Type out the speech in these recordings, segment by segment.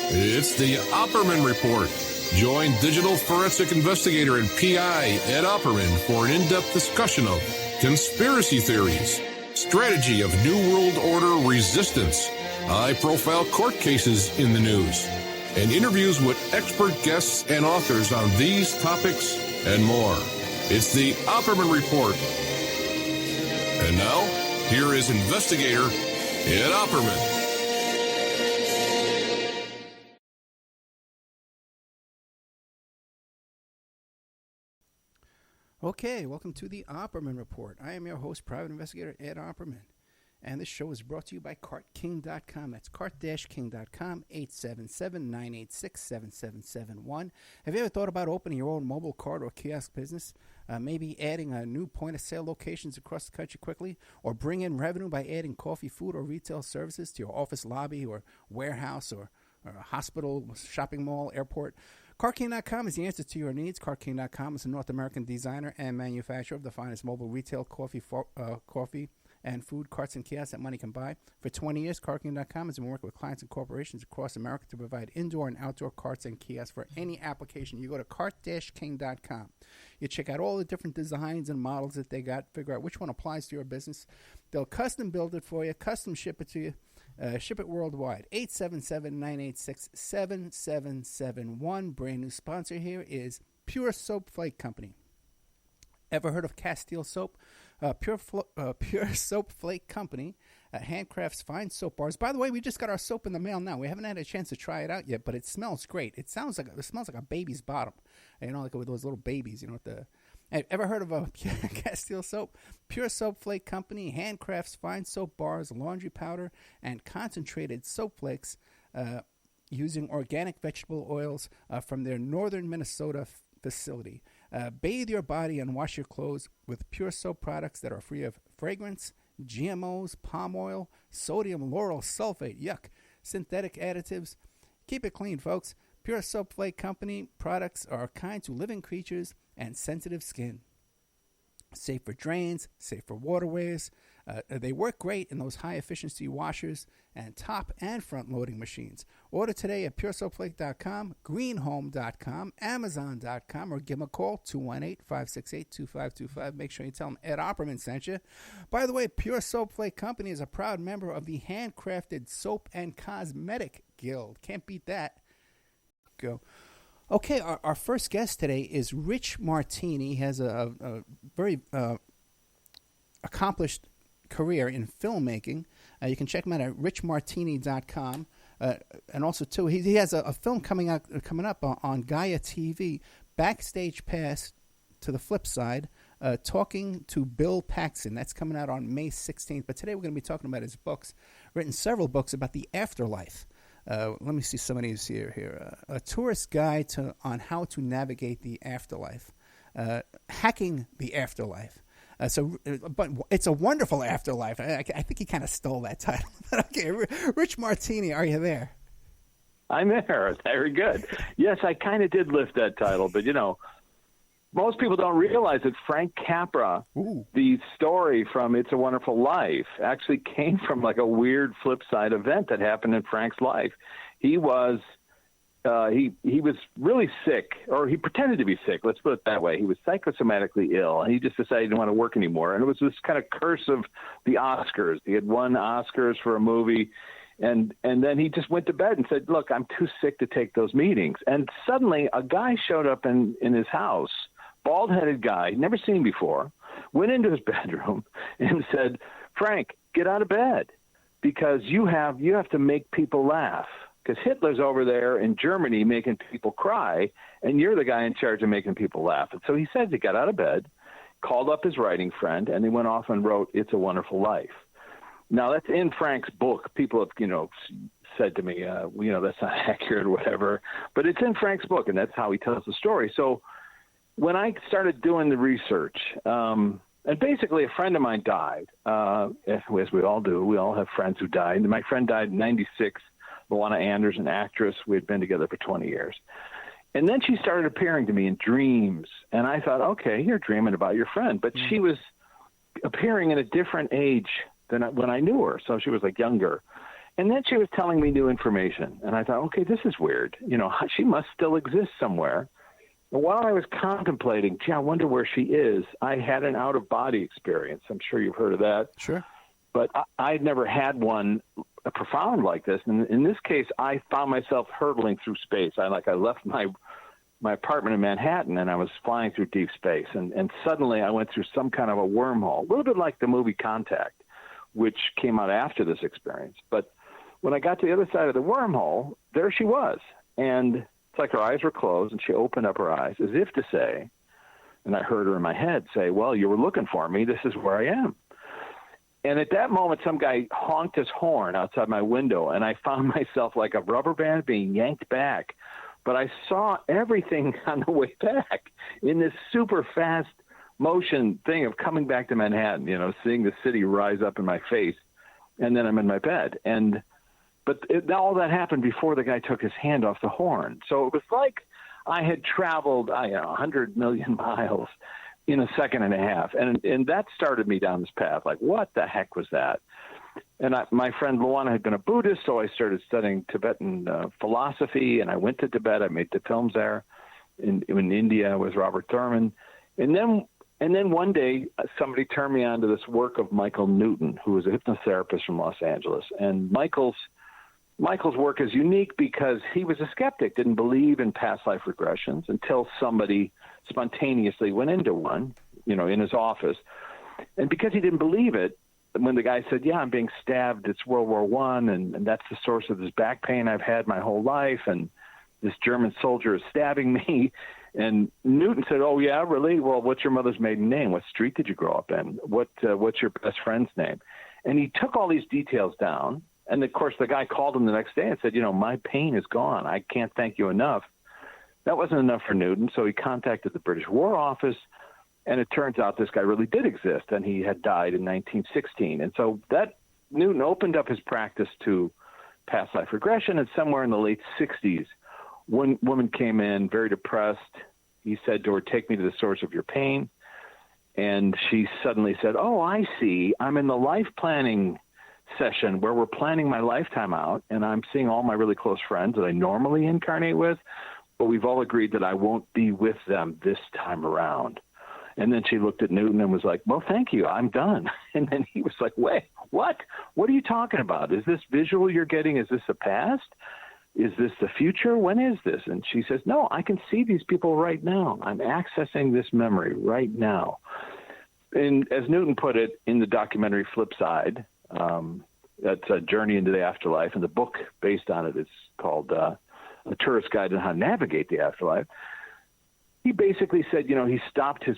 It's the Opperman Report. Join digital forensic investigator and PI Ed Opperman for an in-depth discussion of conspiracy theories, strategy of New World Order resistance, high-profile court cases in the news, and interviews with expert guests and authors on these topics and more. It's the Opperman Report. And now, here is investigator Ed Opperman. Okay, welcome to the Opperman Report. I am your host, Private Investigator Ed Opperman. And this show is brought to you by CartKing.com. That's cart-king.com, 877-986-7771. Have you ever thought about opening your own mobile cart or kiosk business? Maybe adding a new point-of-sale locations across the country quickly? Or bring in revenue by adding coffee, food, or retail services to your office lobby or warehouse or a hospital, shopping mall, airport? CartKing.com is the answer to your needs. CartKing.com is a North American designer and manufacturer of the finest mobile retail coffee and food carts and kiosks that money can buy. For 20 years, CartKing.com has been working with clients and corporations across America to provide indoor and outdoor carts and kiosks for any application. You go to cart-king.com. You check out all the different designs and models that they got, figure out which one applies to your business. They'll custom build it for you, custom ship it to you. Ship it worldwide. 877-986-7771. Brand new sponsor here is Pure Soap Flake Company. Ever heard of Castile Soap? Pure Soap Flake Company handcrafts fine soap bars. By the way, we just got our soap in the mail now. We haven't had a chance to try it out yet, but it smells great. It smells like a baby's bottom. You know, like with those little babies. You know, ever heard of a Castile Soap? Pure Soap Flake Company handcrafts fine soap bars, laundry powder, and concentrated soap flakes using organic vegetable oils from their northern Minnesota facility. Bathe your body and wash your clothes with Pure Soap products that are free of fragrance, GMOs, palm oil, sodium lauryl sulfate, yuck, synthetic additives. Keep it clean, folks. Pure Soap Flake Company products are kind to living creatures and sensitive skin. Safe for drains, safe for waterways. They work great in those high-efficiency washers and top and front-loading machines. Order today at puresoapflake.com, greenhome.com, amazon.com, or give them a call, 218-568-2525. Make sure you tell them Ed Opperman sent you. By the way, Pure Soap Flake Company is a proud member of the Handcrafted Soap and Cosmetic Guild. Can't beat that. Go. Okay, our first guest today is Rich Martini. He has a very accomplished career in filmmaking. You can check him out at richmartini.com. And also, too, he has a film coming up on Gaia TV, Backstage Pass to the Flip Side, Talking to Bill Paxton. That's coming out on May 16th. But today we're going to be talking about his books, written several books about the afterlife. Let me see some of these here. A tourist guide on how to navigate the afterlife. Hacking the afterlife. But it's a wonderful afterlife. I think he kind of stole that title. Okay, Rich Martini, are you there? I'm there. Very good. Yes, I kind of did lift that title, but most people don't realize that Frank Capra, the story from It's a Wonderful Life, actually came from like a weird flip side event that happened in Frank's life. He was he was really sick, or he pretended to be sick. Let's put it that way. He was psychosomatically ill, and he just decided he didn't want to work anymore. And it was this kind of curse of the Oscars. He had won Oscars for a movie, and then he just went to bed and said, "Look, I'm too sick to take those meetings." And suddenly, a guy showed up in his house. Bald-headed guy, never seen before, went into his bedroom and said, "Frank, get out of bed because you have to make people laugh because Hitler's over there in Germany making people cry, and you're the guy in charge of making people laugh." And so he said he got out of bed, called up his writing friend, and he went off and wrote It's a Wonderful Life. Now, that's in Frank's book. People have, said to me, that's not accurate or whatever, but it's in Frank's book, and that's how he tells the story. So when I started doing the research, and basically a friend of mine died, as we all do. We all have friends who died. And my friend died in 96, Luana Anders, an actress. We had been together for 20 years. And then she started appearing to me in dreams. And I thought, okay, you're dreaming about your friend. But she was appearing at a different age than when I knew her. So she was like younger. And then she was telling me new information. And I thought, okay, this is weird. She must still exist somewhere. And while I was contemplating, gee, I wonder where she is, I had an out-of-body experience. I'm sure you've heard of that. Sure. But I'd never had one profound like this. And in this case, I found myself hurtling through space. I left my apartment in Manhattan, and I was flying through deep space. And suddenly I went through some kind of a wormhole, a little bit like the movie Contact, which came out after this experience. But when I got to the other side of the wormhole, there she was. And it's like her eyes were closed, and she opened up her eyes as if to say, and I heard her in my head say, well, you were looking for me. This is where I am. And at that moment, some guy honked his horn outside my window, and I found myself like a rubber band being yanked back. But I saw everything on the way back in this super fast motion thing of coming back to Manhattan, seeing the city rise up in my face, and then I'm in my bed. But all that happened before the guy took his hand off the horn. So it was like I had traveled, 100 million miles in a second and a half. And that started me down this path. Like, what the heck was that? And my friend Luana had been a Buddhist, so I started studying Tibetan philosophy, and I went to Tibet. I made the films there in India with Robert Thurman. And then one day, somebody turned me on to this work of Michael Newton, who was a hypnotherapist from Los Angeles. And Michael's work is unique because he was a skeptic, didn't believe in past life regressions until somebody spontaneously went into one, in his office. And because he didn't believe it, when the guy said, yeah, I'm being stabbed, it's World War I, and that's the source of this back pain I've had my whole life, and this German soldier is stabbing me. And Newton said, oh, yeah, really? Well, what's your mother's maiden name? What street did you grow up in? What's your best friend's name? And he took all these details down. And, of course, the guy called him the next day and said, my pain is gone. I can't thank you enough. That wasn't enough for Newton, so he contacted the British War Office. And it turns out this guy really did exist, and he had died in 1916. And so that Newton opened up his practice to past life regression, and somewhere in the late 60s, one woman came in very depressed. He said to her, take me to the source of your pain. And she suddenly said, oh, I see. I'm in the life planning session where we're planning my lifetime out, and I'm seeing all my really close friends that I normally incarnate with, but we've all agreed that I won't be with them this time around. And then she looked at Newton and was like, well, thank you. I'm done. And then he was like, wait, what? What are you talking about? Is this visual you're getting? Is this the past? Is this the future? When is this? And she says, no, I can see these people right now. I'm accessing this memory right now. And as Newton put it in the documentary Flip Side, that's a journey into the afterlife. And the book based on it is called A Tourist Guide on How to Navigate the Afterlife. He basically said, he stopped his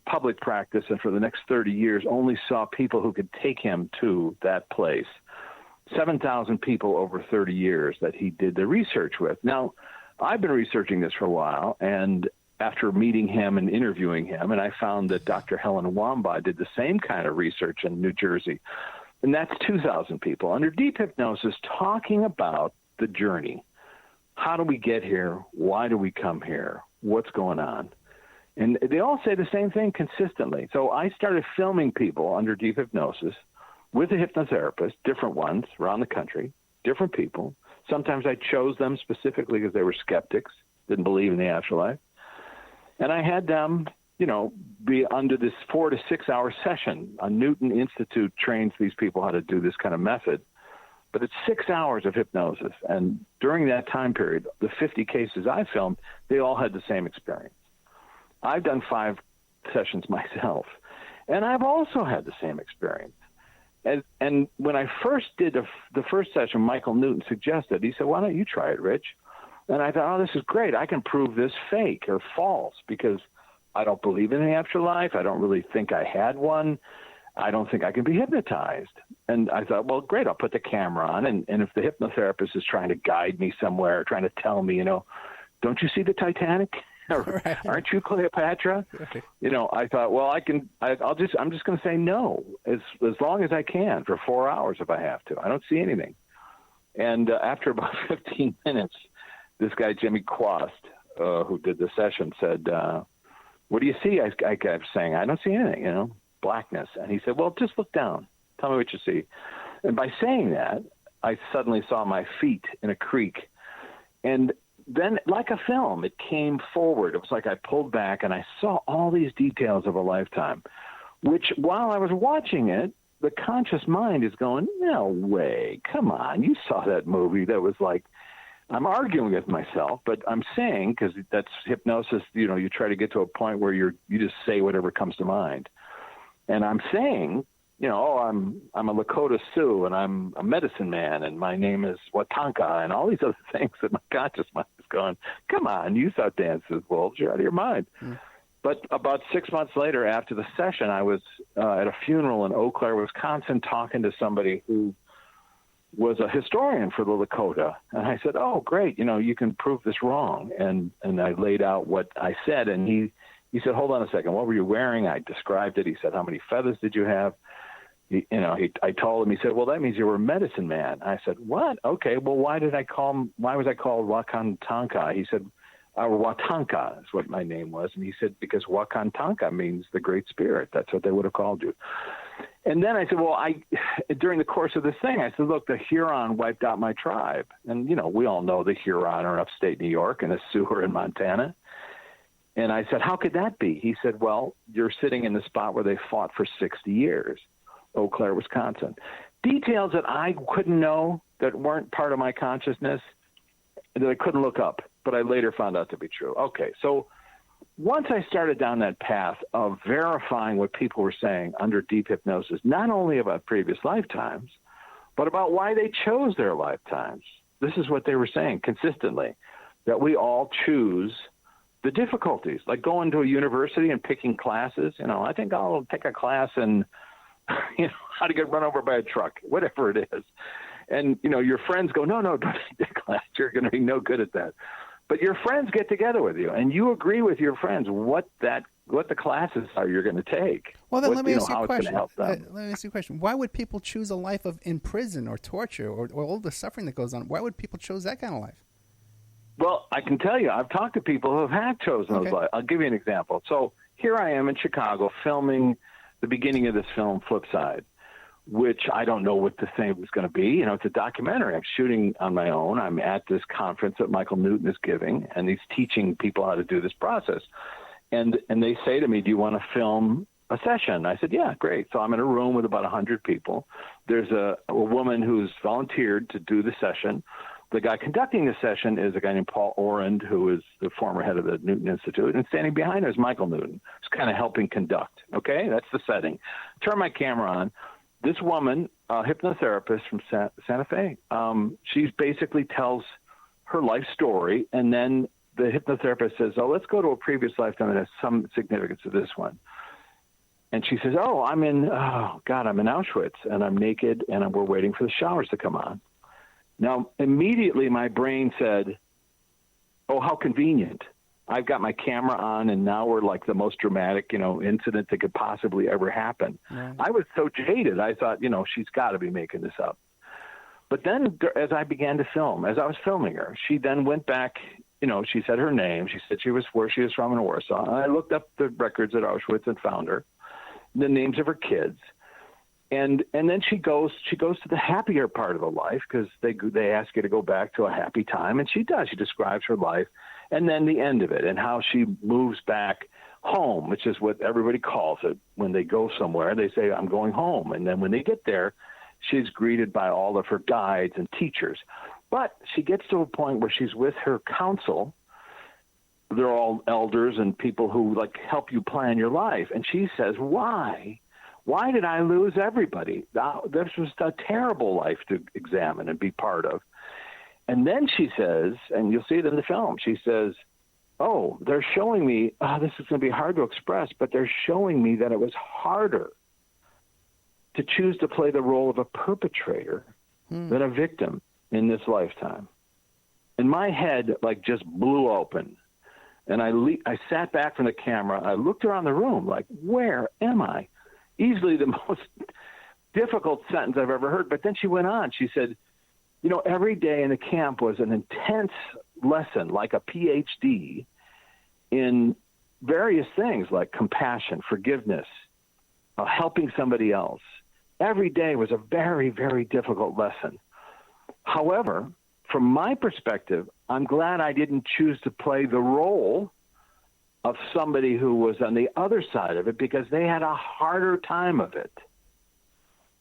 public practice and for the next 30 years only saw people who could take him to that place. 7,000 people over 30 years that he did the research with. Now, I've been researching this for a while, and after meeting him and interviewing him, and I found that Dr. Helen Wambach did the same kind of research in New Jersey, and that's 2,000 people under deep hypnosis talking about the journey. How do we get here? Why do we come here? What's going on? And they all say the same thing consistently. So I started filming people under deep hypnosis with a hypnotherapist, different ones around the country, different people. Sometimes I chose them specifically because they were skeptics, didn't believe in the afterlife. And I had them, be under this 4 to 6 hour session. A Newton Institute trains these people how to do this kind of method. But it's 6 hours of hypnosis. And during that time period, the 50 cases I filmed, they all had the same experience. I've done 5 sessions myself, and I've also had the same experience. And when I first did the first session, Michael Newton suggested, he said, why don't you try it, Rich? And I thought, oh, this is great. I can prove this fake or false because I don't believe in the afterlife. I don't really think I had one. I don't think I can be hypnotized. And I thought, well, great, I'll put the camera on. And if the hypnotherapist is trying to guide me somewhere, trying to tell me, don't you see the Titanic? Right. Aren't you Cleopatra? Right. I thought, well, I'm just going to say no as long as I can for 4 hours if I have to. I don't see anything. And after about 15 minutes, this guy, Jimmy Quast, who did the session, said, what do you see? I kept saying, I don't see anything, blackness. And he said, well, just look down. Tell me what you see. And by saying that, I suddenly saw my feet in a creek. And then, like a film, it came forward. It was like I pulled back and I saw all these details of a lifetime, which while I was watching it, the conscious mind is going, no way, come on, you saw that movie. That was like, I'm arguing with myself, but I'm saying, because that's hypnosis, you try to get to a point where you just say whatever comes to mind. And I'm saying, I'm a Lakota Sioux, and I'm a medicine man, and my name is Watanka, and all these other things that my conscious mind is going, come on, you saw Dances with Wolves, you're out of your mind. Mm. But about 6 months later, after the session, I was at a funeral in Eau Claire, Wisconsin, talking to somebody who was a historian for the Lakota. And I said, oh, great, you can prove this wrong. And I laid out what I said, and he said, hold on a second, what were you wearing? I described it. He said, how many feathers did you have? I told him, he said, well, that means you were a medicine man. I said, what? Okay, well, why was I called Wakantanka? He said, Watanka is what my name was. And he said, because Wakantanka means the Great Spirit. That's what they would have called you. And then I said, well, during the course of this thing, I said, look, the Huron wiped out my tribe. And, we all know the Huron are in upstate New York and the Sioux are in Montana. And I said, how could that be? He said, well, you're sitting in the spot where they fought for 60 years. Eau Claire, Wisconsin. Details that I couldn't know, that weren't part of my consciousness, that I couldn't look up, but I later found out to be true. Okay, so once I started down that path of verifying what people were saying under deep hypnosis, not only about previous lifetimes, but about why they chose their lifetimes. This is what they were saying consistently, that we all choose the difficulties, like going to a university and picking classes. I think I'll take a class in how to get run over by a truck, whatever it is. And, your friends go, no, don't take that class. You're going to be no good at that. But your friends get together with you, and you agree with your friends what the classes are you're going to take. Well, then let me ask you a question. Let me ask you a question. Why would people choose a life in prison or torture or all the suffering that goes on? Why would people choose that kind of life? Well, I can tell you, I've talked to people who have chosen those lives. I'll give you an example. So here I am in Chicago filming the beginning of this film, Flipside, which I don't know what the thing was going to be. It's a documentary. I'm shooting on my own. I'm at this conference that Michael Newton is giving, and he's teaching people how to do this process. And they say to me, do you want to film a session? I said, yeah, great. So I'm in a room with about 100 people. There's a woman who's volunteered to do the session. The guy conducting the session is a guy named Paul Orand, who is the former head of the Newton Institute. And standing behind her is Michael Newton, who's kind of helping conduct. Okay, that's the setting. Turn my camera on. This woman, a hypnotherapist from Santa Fe, she basically tells her life story, and then the hypnotherapist says, oh, let's go to a previous lifetime that has some significance to this one. And she says, I'm in Auschwitz, and I'm naked, and we're waiting for the showers to come on. Now, immediately my brain said, oh, how convenient. I've got my camera on, and now we're like the most dramatic, incident that could possibly ever happen. Right. I was so jaded. I thought, she's got to be making this up. But then as I began to film, as I was filming her, she then went back, she said her name. She said where she was from in Warsaw. And I looked up the records at Auschwitz and found her, the names of her kids. And then she goes to the happier part of the life, because they ask you to go back to a happy time, and she does. She describes her life, and then the end of it, and how she moves back home, which is what everybody calls it when they go somewhere. They say, I'm going home, and then when they get there, she's greeted by all of her guides and teachers. But she gets to a point where she's with her council. They're all elders and people who help you plan your life, and she says, why? Why did I lose everybody? This was a terrible life to examine and be part of. And then she says, and you'll see it in the film, she says, oh, they're showing me, this is going to be hard to express, but they're showing me that it was harder to choose to play the role of a perpetrator than a victim in this lifetime. And my head just blew open. And I sat back from the camera. I looked around the room where am I? Easily the most difficult sentence I've ever heard. But then she went on. She said, every day in the camp was an intense lesson, like a PhD in various things like compassion, forgiveness, helping somebody else. Every day was a very, very difficult lesson. However, from my perspective, I'm glad I didn't choose to play the role of somebody who was on the other side of it, because they had a harder time of it.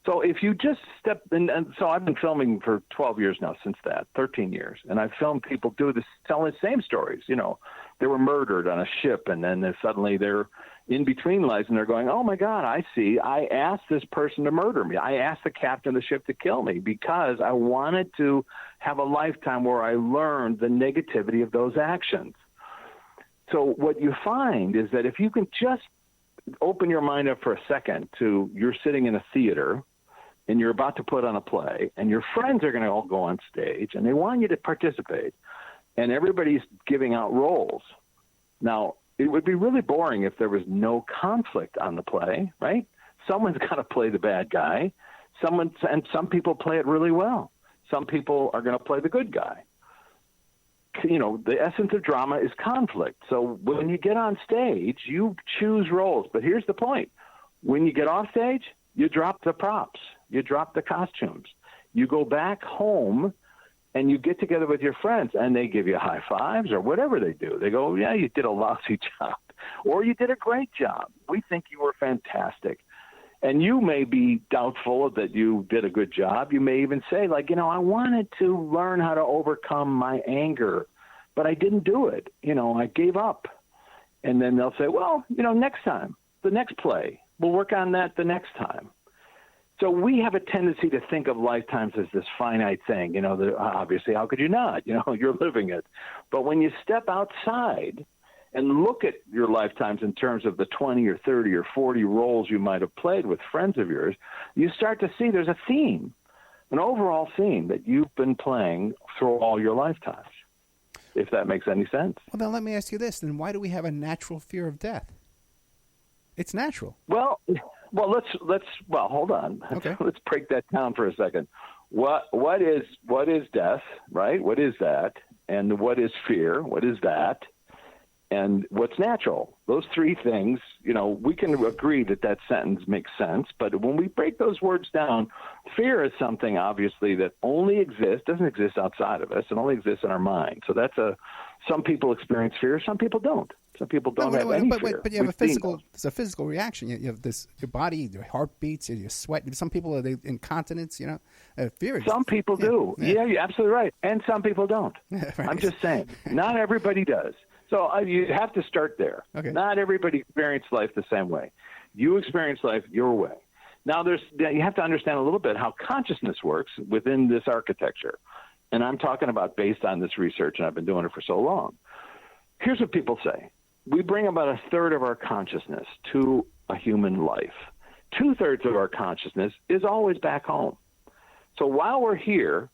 So if you just step in, and so I've been filming for 12 years now, since that, 13 years, and I've filmed people do this, telling the same stories. You know, they were murdered on a ship, and then suddenly they're in between lives, and they're going, oh my God, I see. I asked this person to murder me. I asked the captain of the ship to kill me because I wanted to have a lifetime where I learned the negativity of those actions. So what you find is that if you can just open your mind up for a second to, you're sitting in a theater and you're about to put on a play, and your friends are going to all go on stage, and they want you to participate, and everybody's giving out roles. Now, it would be really boring if there was no conflict on the play, right? Someone's got to play the bad guy. And some people play it really well. Some people are going to play the good guy. You know, the essence of drama is conflict. So when you get on stage, you choose roles. But here's the point. When you get off stage, you drop the props. You drop the costumes. You go back home and you get together with your friends, and they give you high fives or whatever they do. They go, yeah, you did a lousy job, or you did a great job. We think you were fantastic. And you may be doubtful that you did a good job. You may even say, like, you know, I wanted to learn how to overcome my anger, but I didn't do it. You know, I gave up. And then they'll say, well, you know, next time, the next play, we'll work on that the next time. So we have a tendency to think of lifetimes as this finite thing. You know, obviously, how could you not? You know, you're living it. But when you step outside and look at your lifetimes in terms of the 20 or 30 or 40 roles you might have played with friends of yours, you start to see there's a theme, an overall theme that you've been playing through all your lifetimes, if that makes any sense. Well, then let me ask you this. Then why do we have a natural fear of death? It's natural. Well, let's hold on. Okay. Let's break that down for a second. What is death, right? What is that? And what is fear? What is that? And what's natural? Those three things, you know, we can agree that sentence makes sense, but when we break those words down, fear is something obviously that only doesn't exist outside of us. It only exists in our mind. So some people experience fear, some people don't. Some people don't have any fear. But you have it's a physical reaction. You have your body, your heart beats, your sweat. Some people are incontinence, you know, fear. Some people do. Yeah, you're absolutely right. And some people don't. Right. I'm just saying, not everybody does. So you have to start there. Okay. Not everybody experiences life the same way. You experience life your way. Now, you have to understand a little bit how consciousness works within this architecture. And I'm talking about based on this research, and I've been doing it for so long. Here's what people say. We bring about a third of our consciousness to a human life. 2/3 of our consciousness is always back home. So while we're here,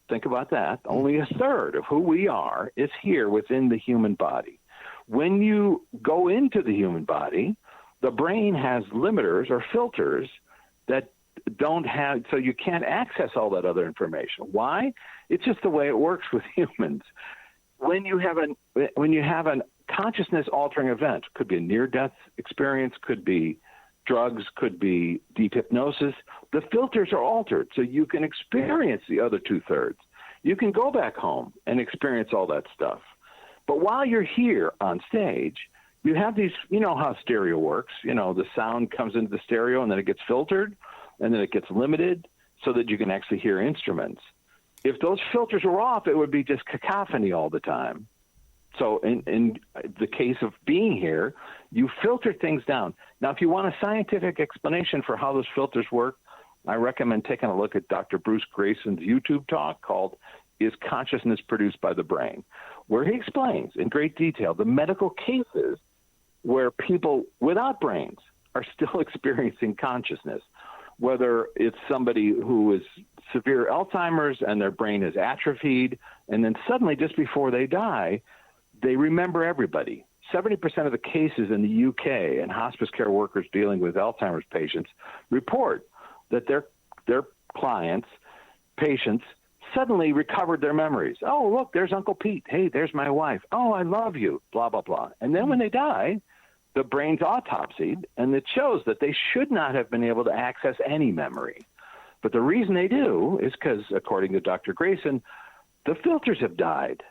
think about that. Only a third of who we are is here within the human body. When you go into the human body, the brain has limiters or filters that don't have, so you can't access all that other information. Why? It's just the way it works with humans. When you have an consciousness altering event, could be a near-death experience, could be drugs, could be deep hypnosis, the filters are altered so you can experience the other 2/3. You can go back home and experience all that stuff. But while you're here on stage, you have these, you know how stereo works. You know, the sound comes into the stereo and then it gets filtered and then it gets limited so that you can actually hear instruments. If those filters were off, it would be just cacophony all the time. So in the case of being here, you filter things down. Now, if you want a scientific explanation for how those filters work, I recommend taking a look at Dr. Bruce Grayson's YouTube talk called Is Consciousness Produced by the Brain?, where he explains in great detail the medical cases where people without brains are still experiencing consciousness, whether it's somebody who is severe Alzheimer's and their brain is atrophied, and then suddenly just before they die, they remember everybody. 70% of the cases in the UK and hospice care workers dealing with Alzheimer's patients report that their clients, patients, suddenly recovered their memories. Oh, look, there's Uncle Pete. Hey, there's my wife. Oh, I love you, blah, blah, blah. And then when they die, the brain's autopsied, and it shows that they should not have been able to access any memory. But the reason they do is because, according to Dr. Grayson, the filters have died.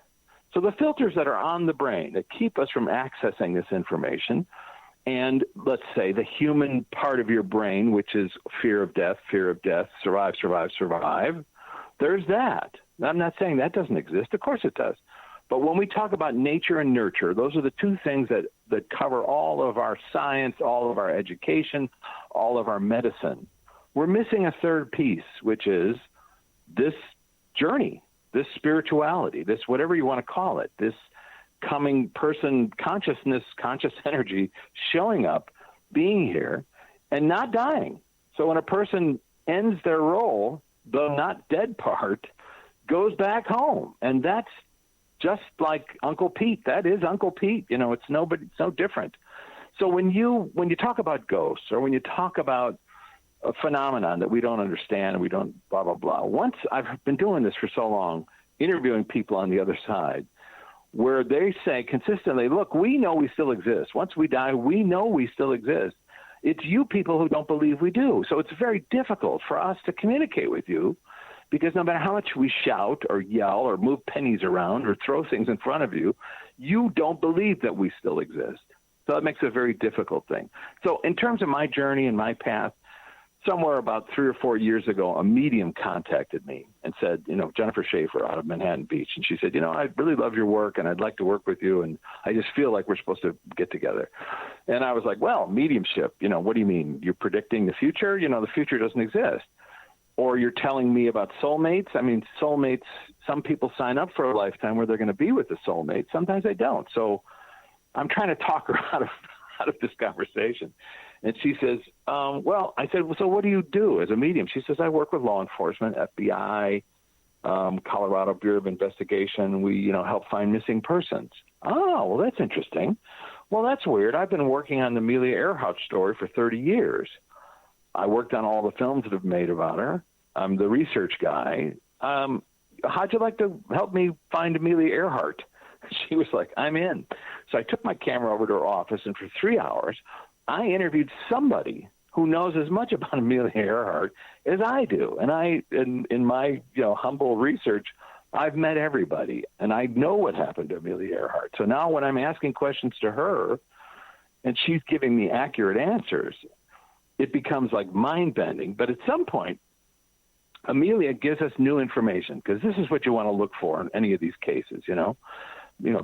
So the filters that are on the brain that keep us from accessing this information, and let's say the human part of your brain, which is fear of death, survive, survive, survive, there's that. I'm not saying that doesn't exist. Of course it does. But when we talk about nature and nurture, those are the two things that cover all of our science, all of our education, all of our medicine. We're missing a third piece, which is this journey, this spirituality, this whatever you want to call it, this coming person consciousness, conscious energy showing up, being here, and not dying. So when a person ends their role, the not dead part, goes back home. And that's just like Uncle Pete. That is Uncle Pete. You know, it's no different. So when you talk about ghosts, or when you talk about a phenomenon that we don't understand and we don't blah, blah, blah. Once I've been doing this for so long, interviewing people on the other side, where they say consistently, look, we know we still exist. Once we die, we know we still exist. It's you people who don't believe we do. So it's very difficult for us to communicate with you, because no matter how much we shout or yell or move pennies around or throw things in front of you, you don't believe that we still exist. So that makes it a very difficult thing. So in terms of my journey and my path, somewhere about 3 or 4 years ago, a medium contacted me and said, Jennifer Schaefer out of Manhattan Beach. And she said, I really love your work and I'd like to work with you. And I just feel like we're supposed to get together. And I was like, well, mediumship, what do you mean? You're predicting the future? The future doesn't exist. Or you're telling me about soulmates? I mean, soulmates, some people sign up for a lifetime where they're going to be with a soulmate. Sometimes they don't. So I'm trying to talk her out of this conversation. And she says, I said, well, so what do you do as a medium? She says, I work with law enforcement, FBI, Colorado Bureau of Investigation. We, help find missing persons. Oh, well, that's interesting. Well, that's weird. I've been working on the Amelia Earhart story for 30 years. I worked on all the films that have made about her. I'm the research guy. How'd you like to help me find Amelia Earhart? She was like, I'm in. So I took my camera over to her office, and for 3 hours, I interviewed somebody who knows as much about Amelia Earhart as I do. And in my humble research, I've met everybody, and I know what happened to Amelia Earhart. So now when I'm asking questions to her, and she's giving me accurate answers, it becomes like mind-bending. But at some point, Amelia gives us new information, because this is what you want to look for in any of these cases,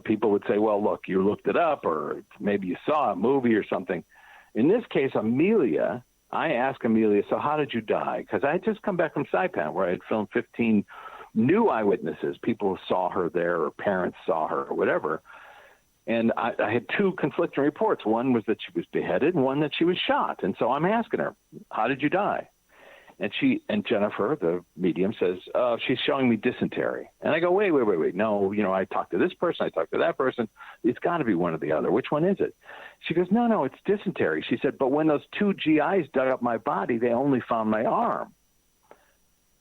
People would say, well, look, you looked it up, or maybe you saw a movie or something. In this case, Amelia, I asked Amelia, so how did you die? Because I had just come back from Saipan, where I had filmed 15 new eyewitnesses, people who saw her there or parents saw her or whatever. And I had 2 conflicting reports. One was that she was beheaded, and one that she was shot. And so I'm asking her, how did you die? And Jennifer, the medium, says, she's showing me dysentery. And I go, wait. No, I talked to this person, I talked to that person. It's got to be one or the other. Which one is it? She goes, no, it's dysentery. She said, but when those 2 GIs dug up my body, they only found my arm.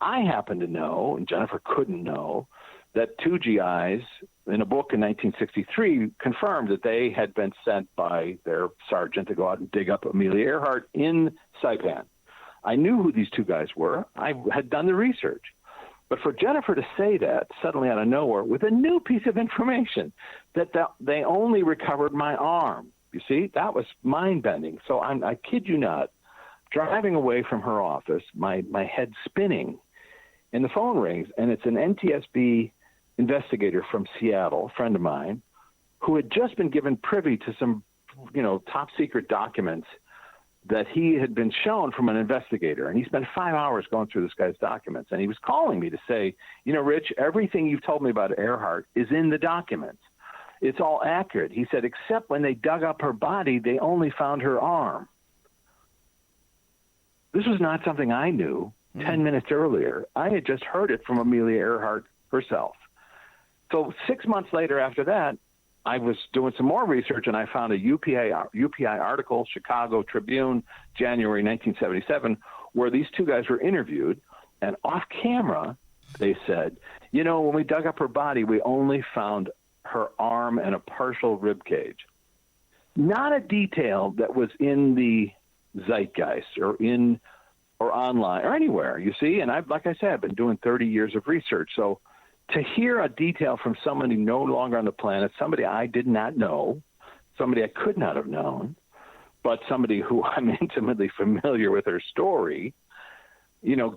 I happen to know, and Jennifer couldn't know, that 2 GIs in a book in 1963 confirmed that they had been sent by their sergeant to go out and dig up Amelia Earhart in Saipan. I knew who these 2 guys were. I had done the research. But for Jennifer to say that suddenly out of nowhere with a new piece of information, that they only recovered my arm, you see, that was mind-bending. So I kid you not, driving away from her office, my head spinning, and the phone rings, and it's an NTSB investigator from Seattle, a friend of mine, who had just been given privy to some, top-secret documents that he had been shown from an investigator. And he spent 5 hours going through this guy's documents. And he was calling me to say, Rich, everything you've told me about Earhart is in the documents. It's all accurate. He said, except when they dug up her body, they only found her arm. This was not something I knew 10 minutes earlier. I had just heard it from Amelia Earhart herself. So 6 months later after that, I was doing some more research, and I found a UPI article, Chicago Tribune, January 1977, where these 2 guys were interviewed, and off camera, they said, when we dug up her body, we only found her arm and a partial rib cage. Not a detail that was in the zeitgeist or in or online or anywhere, you see. And like I said, I've been doing 30 years of research. So to hear a detail from somebody no longer on the planet, somebody I did not know, somebody I could not have known, but somebody who I'm intimately familiar with her story,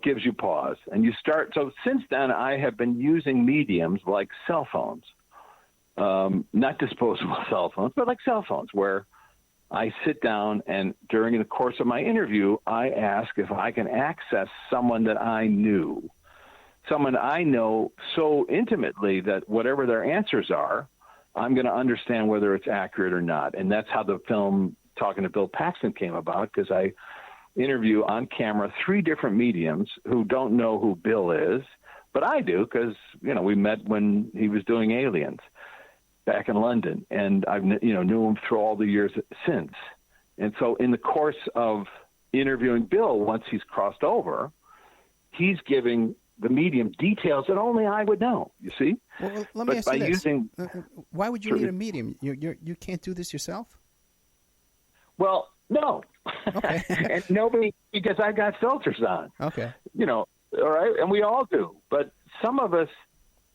gives you pause. And you start. So since then, I have been using mediums like cell phones, not disposable cell phones, but like cell phones, where I sit down and during the course of my interview, I ask if I can access someone that I knew, someone I know so intimately that whatever their answers are, I'm going to understand whether it's accurate or not. And that's how the film Talking to Bill Paxton came about, because I interview on camera 3 different mediums who don't know who Bill is, but I do, because, we met when he was doing Aliens back in London, and I've knew him through all the years since. And so in the course of interviewing Bill, once he's crossed over, he's giving the medium details that only I would know, you see? Well, let me ask you this. Why would you need a medium? You can't do this yourself? Well, no. Okay. And nobody, because I got filters on. Okay. All right, and we all do. But some of us,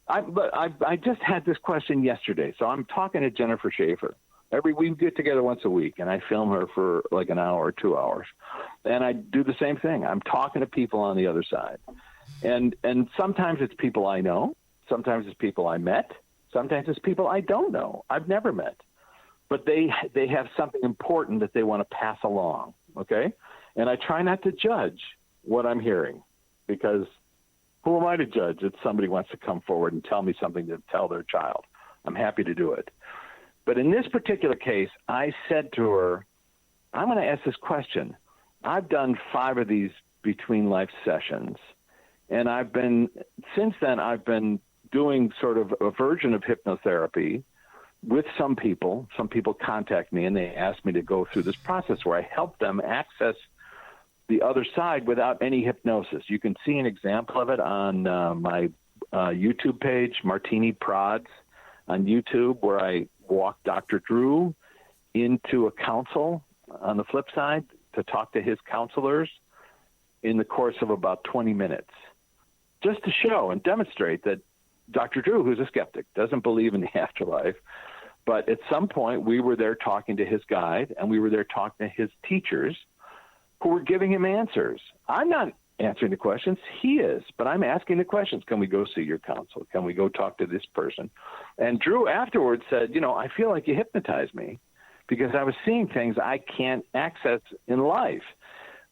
I just had this question yesterday. So I'm talking to Jennifer Schaefer. We get together once a week, and I film her for like an hour or 2 hours. And I do the same thing. I'm talking to people on the other side. And sometimes it's people I know. Sometimes it's people I met. Sometimes it's people I don't know. I've never met. But they have something important that they want to pass along, okay? And I try not to judge what I'm hearing, because who am I to judge if somebody wants to come forward and tell me something to tell their child? I'm happy to do it. But in this particular case, I said to her, I'm going to ask this question. I've done 5 of these between life sessions, and since then I've been doing sort of a version of hypnotherapy with some people. Some people contact me and they ask me to go through this process where I help them access the other side without any hypnosis. You can see an example of it on my YouTube page, Martini Prods on YouTube, where I walk Dr. Drew into a council on the flip side to talk to his counselors in the course of about 20 minutes, just to show and demonstrate that Dr. Drew, who's a skeptic, doesn't believe in the afterlife, but at some point we were there talking to his guide, and we were there talking to his teachers who were giving him answers. I'm not answering the questions, he is, but I'm asking the questions. Can we go see your counselor? Can we go talk to this person? And Drew afterwards said, I feel like you hypnotized me, because I was seeing things I can't access in life.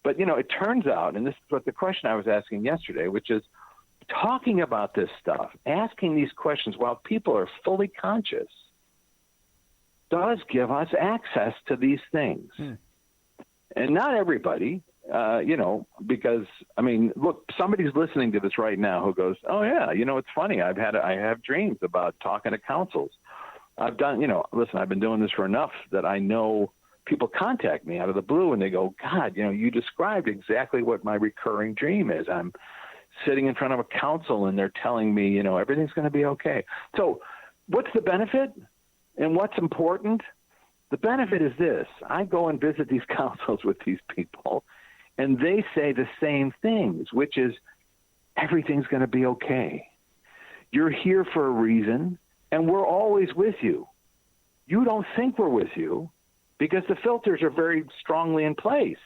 But, it turns out, and this is what the question I was asking yesterday, which is talking about this stuff, asking these questions while people are fully conscious, does give us access to these things. And not everybody, because, look, somebody's listening to this right now who goes, oh, yeah, it's funny. I have dreams about talking to councils. I've done, listen, I've been doing this for enough that I know people contact me out of the blue and they go, God, you described exactly what my recurring dream is. I'm sitting in front of a council and they're telling me, everything's going to be okay. So what's the benefit and what's important? The benefit is this. I go and visit these councils with these people, and they say the same things, which is everything's going to be okay. You're here for a reason, and we're always with you. You don't think we're with you because the filters are very strongly in place,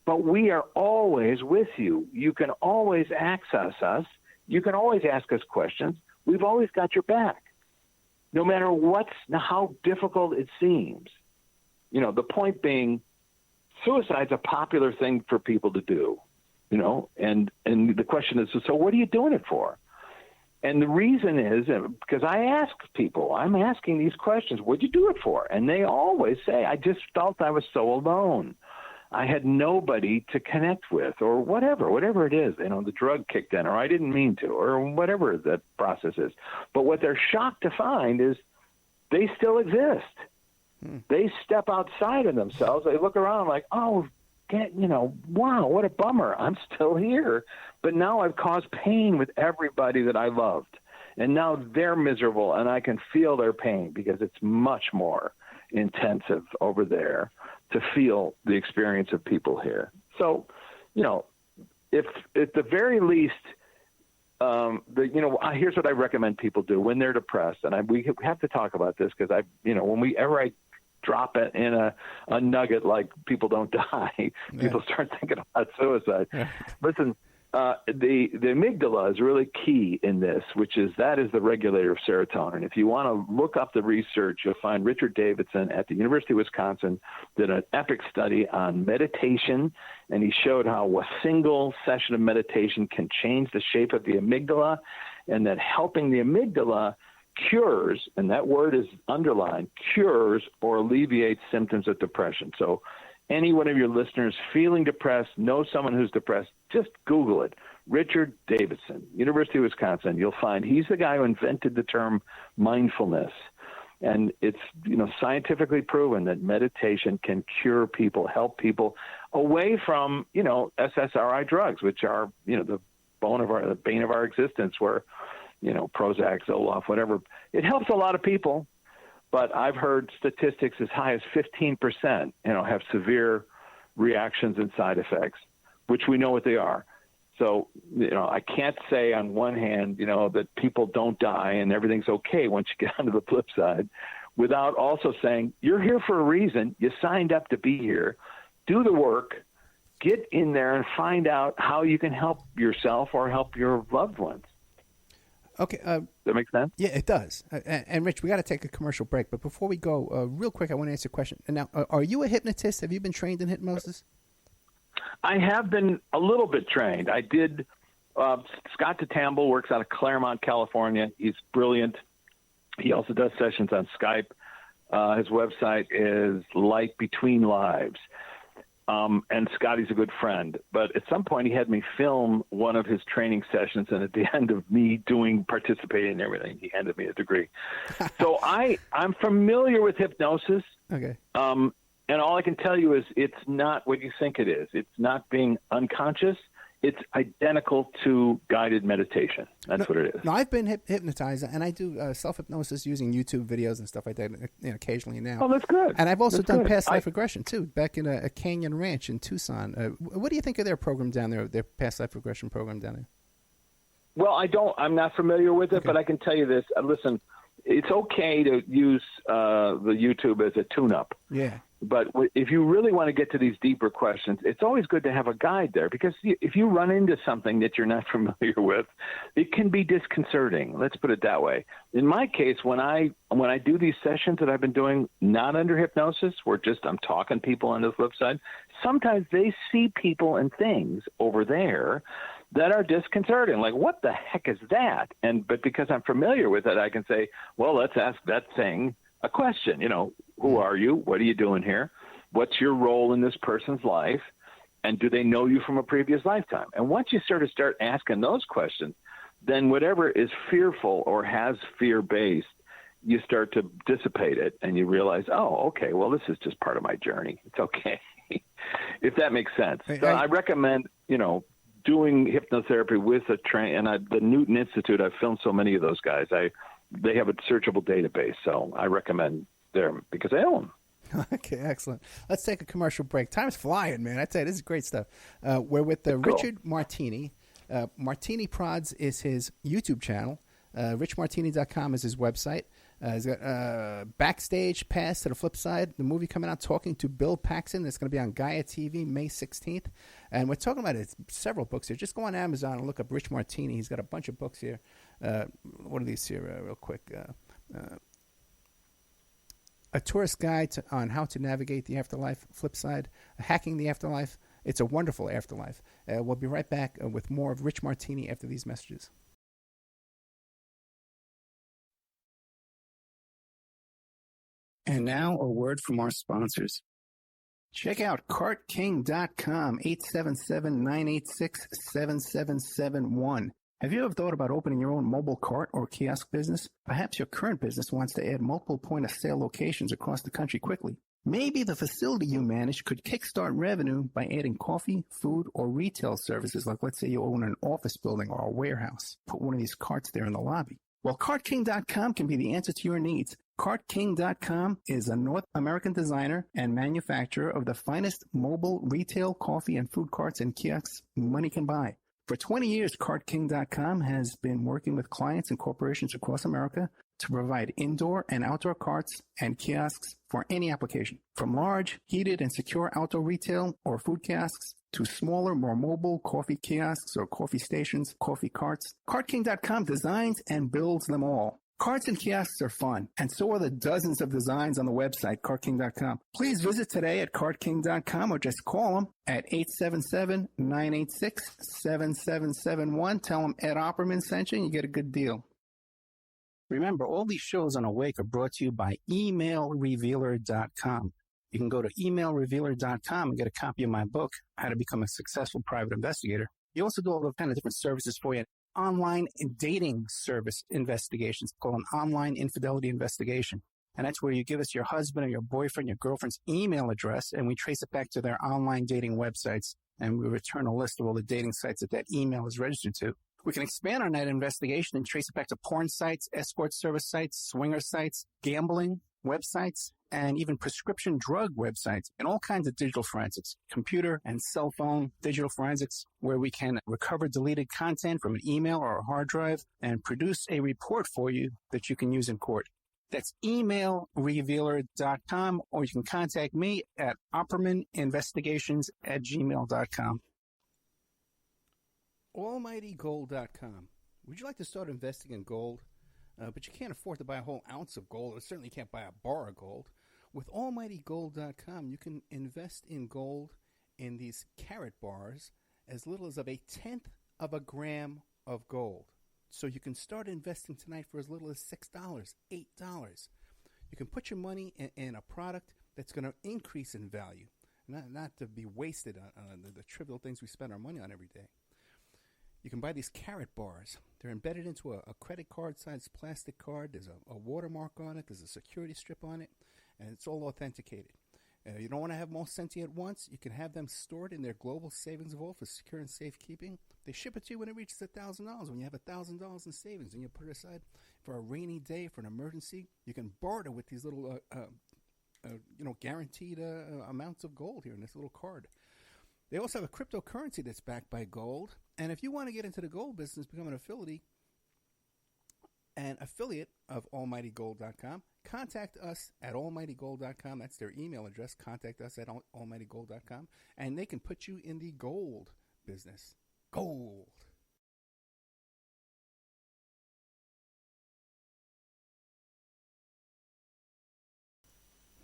but we are always with you. You can always access us. You can always ask us questions. We've always got your back, no matter how difficult it seems. The point being, suicide's a popular thing for people to do, and the question is, so what are you doing it for? And the reason is because I ask people, I'm asking these questions, what'd you do it for? And they always say, I just felt I was so alone. I had nobody to connect with, or whatever it is. The drug kicked in, or I didn't mean to, or whatever that process is. But what they're shocked to find is they still exist. They step outside of themselves. They look around like, oh, wow, what a bummer. I'm still here. But now I've caused pain with everybody that I loved. And now they're miserable, and I can feel their pain because it's much more intensive over there to feel the experience of people here. So, if at the very least, here's what I recommend people do when they're depressed, and we have to talk about this because whenever I drop it in a nugget like people don't die, people start thinking about suicide. Listen, the amygdala is really key in this, that is the regulator of serotonin. If you want to look up the research, you'll find Richard Davidson at the University of Wisconsin did an epic study on meditation, and he showed how a single session of meditation can change the shape of the amygdala, and that helping the amygdala cures, and that word is underlined, cures or alleviates symptoms of depression. So any one of your listeners feeling depressed, know someone who's depressed, just Google it. Richard Davidson, University of Wisconsin. You'll find he's the guy who invented the term mindfulness. And it's, scientifically proven that meditation can cure people, help people away from, SSRI drugs, which are, the bane of our existence, where, Prozac, Zoloft, whatever. It helps a lot of people. But I've heard statistics as high as 15%, have severe reactions and side effects, which we know what they are. So, I can't say on one hand, that people don't die and everything's okay once you get onto the flip side, without also saying, you're here for a reason. You signed up to be here. Do the work. Get in there and find out how you can help yourself or help your loved ones. Okay. Does that make sense? Yeah, it does. And Rich, we got to take a commercial break. But before we go, real quick, I want to ask you a question. Now, are you a hypnotist? Have you been trained in hypnosis? I have been a little bit trained. I did. Scott DeTamble works out of Claremont, California. He's brilliant. He also does sessions on Skype. His website is Light Between Lives. And Scotty's a good friend. But at some point, he had me film one of his training sessions, and at the end of me participating in everything, he handed me a degree. So I'm familiar with hypnosis. Okay. And all I can tell you is it's not what you think it is. It's not being unconscious. It's identical to guided meditation. That's what it is. No, I've been hypnotized, and I do self-hypnosis using YouTube videos and stuff like that occasionally now. Oh, that's good. And I've also done past life regression, too, back in a Canyon Ranch in Tucson. What do you think of their program down there, their past life regression program down there? Well, I'm not familiar with it, but I can tell you this. Listen, it's okay to use the YouTube as a tune-up. Yeah. But if you really want to get to these deeper questions, it's always good to have a guide there, because if you run into something that you're not familiar with, it can be disconcerting. Let's put it that way. In my case, when I do these sessions that I've been doing, not under hypnosis, where I'm talking people on the flip side, sometimes they see people and things over there that are disconcerting. Like, what the heck is that? But because I'm familiar with it, I can say, well, let's ask that thing a question. Who are you? What are you doing here? What's your role in this person's life? And do they know you from a previous lifetime? And once you sort of start asking those questions, then whatever is fearful or has fear-based, you start to dissipate it, and you realize, oh, okay, well, this is just part of my journey. It's okay, if that makes sense. So I recommend, doing hypnotherapy with a train. And the Newton Institute, I've filmed so many of those guys. They have a searchable database, so I recommend them because I own them. Okay, excellent. Let's take a commercial break. Time's flying, man. I tell you, this is great stuff. We're with Richard Martini. Martini Prods is his YouTube channel. RichMartini.com is his website. He's got Backstage Pass to the Flip Side, the movie coming out, talking to Bill Paxton. That's going to be on Gaia TV May 16th. And we're talking about several books here. Just go on Amazon and look up Rich Martini. He's got a bunch of books here. What are these here real quick? A Tourist Guide on How to Navigate the Afterlife, Flip Side, Hacking the Afterlife. It's a Wonderful Afterlife. We'll be right back with more of Rich Martini after these messages. And now a word from our sponsors. Check out CartKing.com, 877-986-7771. Have you ever thought about opening your own mobile cart or kiosk business? Perhaps your current business wants to add multiple point-of-sale locations across the country quickly. Maybe the facility you manage could kickstart revenue by adding coffee, food, or retail services, like let's say you own an office building or a warehouse. Put one of these carts there in the lobby. Well, CartKing.com can be the answer to your needs. CartKing.com is a North American designer and manufacturer of the finest mobile retail coffee and food carts and kiosks money can buy. For 20 years, CartKing.com has been working with clients and corporations across America to provide indoor and outdoor carts and kiosks for any application. From large, heated, and secure outdoor retail or food kiosks to smaller, more mobile coffee kiosks or coffee stations, coffee carts, CartKing.com designs and builds them all. Carts and kiosks are fun, and so are the dozens of designs on the website, CartKing.com. Please visit today at CartKing.com or just call them at 877-986-7771. Tell them Ed Opperman sent you and you get a good deal. Remember, all these shows on Awake are brought to you by emailrevealer.com. You can go to emailrevealer.com and get a copy of my book, How to Become a Successful Private Investigator. You also do all the kind of different services for you. Online dating service investigations called an online infidelity investigation. And that's where you give us your husband or your boyfriend, your girlfriend's email address, and we trace it back to their online dating websites, and we return a list of all the dating sites that that email is registered to. We can expand on that investigation and trace it back to porn sites, escort service sites, swinger sites, gambling websites, and even prescription drug websites, and all kinds of digital forensics, computer and cell phone digital forensics, where we can recover deleted content from an email or a hard drive and produce a report for you that you can use in court. That's emailrevealer.com, or you can contact me at oppermaninvestigations@gmail.com. Almightygold.com. Would you like to start investing in gold? But you can't afford to buy a whole ounce of gold, or certainly can't buy a bar of gold. With almightygold.com, you can invest in gold in these carat bars as little as of 1/10 of a gram of gold. So you can start investing tonight for as little as $6, $8. You can put your money in a product that's going to increase in value, not to be wasted on the trivial things we spend our money on every day. You can buy these carat bars. They're embedded into a credit card-sized plastic card. There's a watermark on it. There's a security strip on it, and it's all authenticated. You don't want to have them all sent to you at once. You can have them stored in their global savings vault for secure and safekeeping. They ship it to you when it reaches $1,000. When you have $1,000 in savings and you put it aside for a rainy day, for an emergency, you can barter with these little, guaranteed amounts of gold here in this little card. They also have a cryptocurrency that's backed by gold. And if you want to get into the gold business, become an affiliate of almightygold.com, contact us at almightygold.com. That's their email address. Contact us at almightygold.com, and they can put you in the gold business. Gold.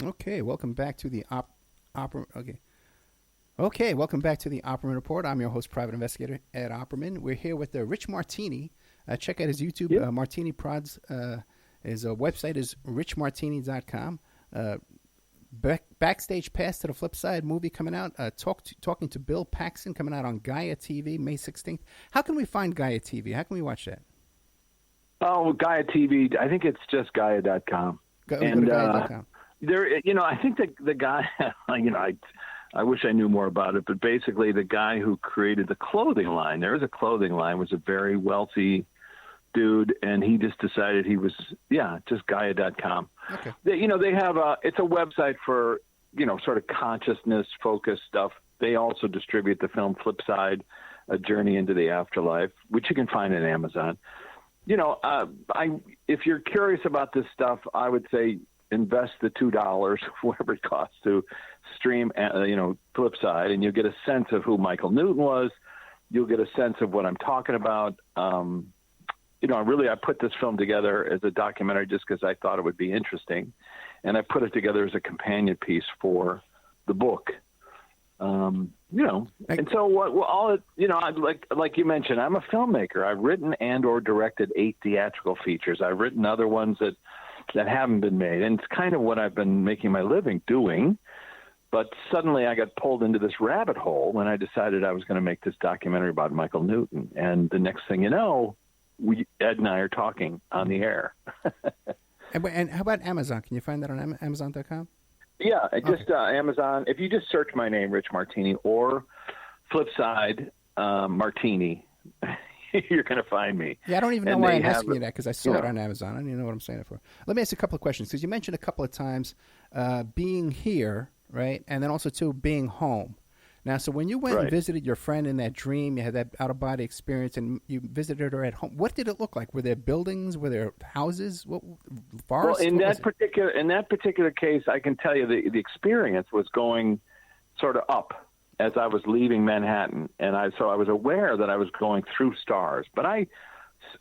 Okay, welcome back to the welcome back to the Opperman Report. I'm your host, Private Investigator Ed Opperman. We're here with Rich Martini. Check out his YouTube, Martini Prods. His website is richmartini.com. Backstage Pass to the Flip Side movie coming out. Talking to Bill Paxton coming out on Gaia TV May 16th. How can we find Gaia TV? How can we watch that? Oh, Gaia TV. I think it's just Gaia.com. Go to Gaia.com. I think the guy, I wish I knew more about it, but basically the guy who created the clothing line, there is a clothing line, was a very wealthy dude, and he just decided he was, just Gaia.com. Okay. They have it's a website for, sort of consciousness-focused stuff. They also distribute the film Flipside, A Journey into the Afterlife, which you can find on Amazon. If you're curious about this stuff, I would say invest the $2, whatever it costs to stream, Flipside, and you'll get a sense of who Michael Newton was. You'll get a sense of what I'm talking about. I put this film together as a documentary just because I thought it would be interesting, and I put it together as a companion piece for the book. And so like you mentioned, I'm a filmmaker. I've written and or directed 8 theatrical features. I've written other ones that haven't been made, and it's kind of what I've been making my living doing. But suddenly I got pulled into this rabbit hole when I decided I was going to make this documentary about Michael Newton. And the next thing you know, Ed and I are talking on the air. And how about Amazon? Can you find that on Amazon.com? Yeah, Amazon. If you just search my name, Rich Martini, or Flipside Martini, you're going to find me. Yeah, I don't even know why I'm asking you that, because I saw it on Amazon. I don't even know what I'm saying it for. Let me ask you a couple of questions, because you mentioned a couple of times being here, right, and then also, too, being home. Now, so when you went and visited your friend in that dream, you had that out-of-body experience, and you visited her at home, what did it look like? Were there buildings? Were there houses? Forests? Well, in that particular case, I can tell you the experience was going sort of up as I was leaving Manhattan, and so I was aware that I was going through stars, but I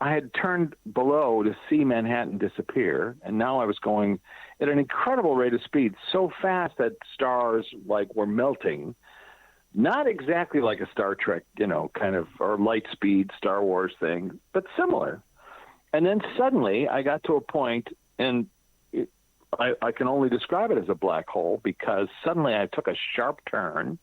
had turned below to see Manhattan disappear, and now I was going at an incredible rate of speed, so fast that stars were melting. Not exactly like a Star Trek, kind of, or light speed Star Wars thing, but similar. And then suddenly I got to a point, and I can only describe it as a black hole, because suddenly I took a sharp turn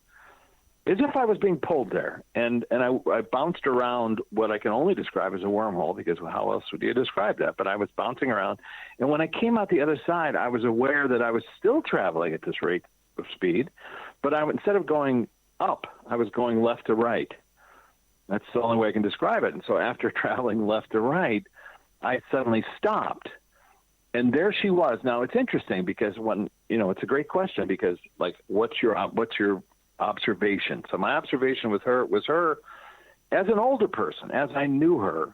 as if I was being pulled there. And I bounced around what I can only describe as a wormhole, because how else would you describe that? But I was bouncing around. And when I came out the other side, I was aware that I was still traveling at this rate of speed, but instead of going up, I was going left to right. That's the only way I can describe it. And so after traveling left to right, I suddenly stopped. And there she was. Now, it's interesting because it's a great question, because what's your observation? So my observation was her as an older person, as I knew her,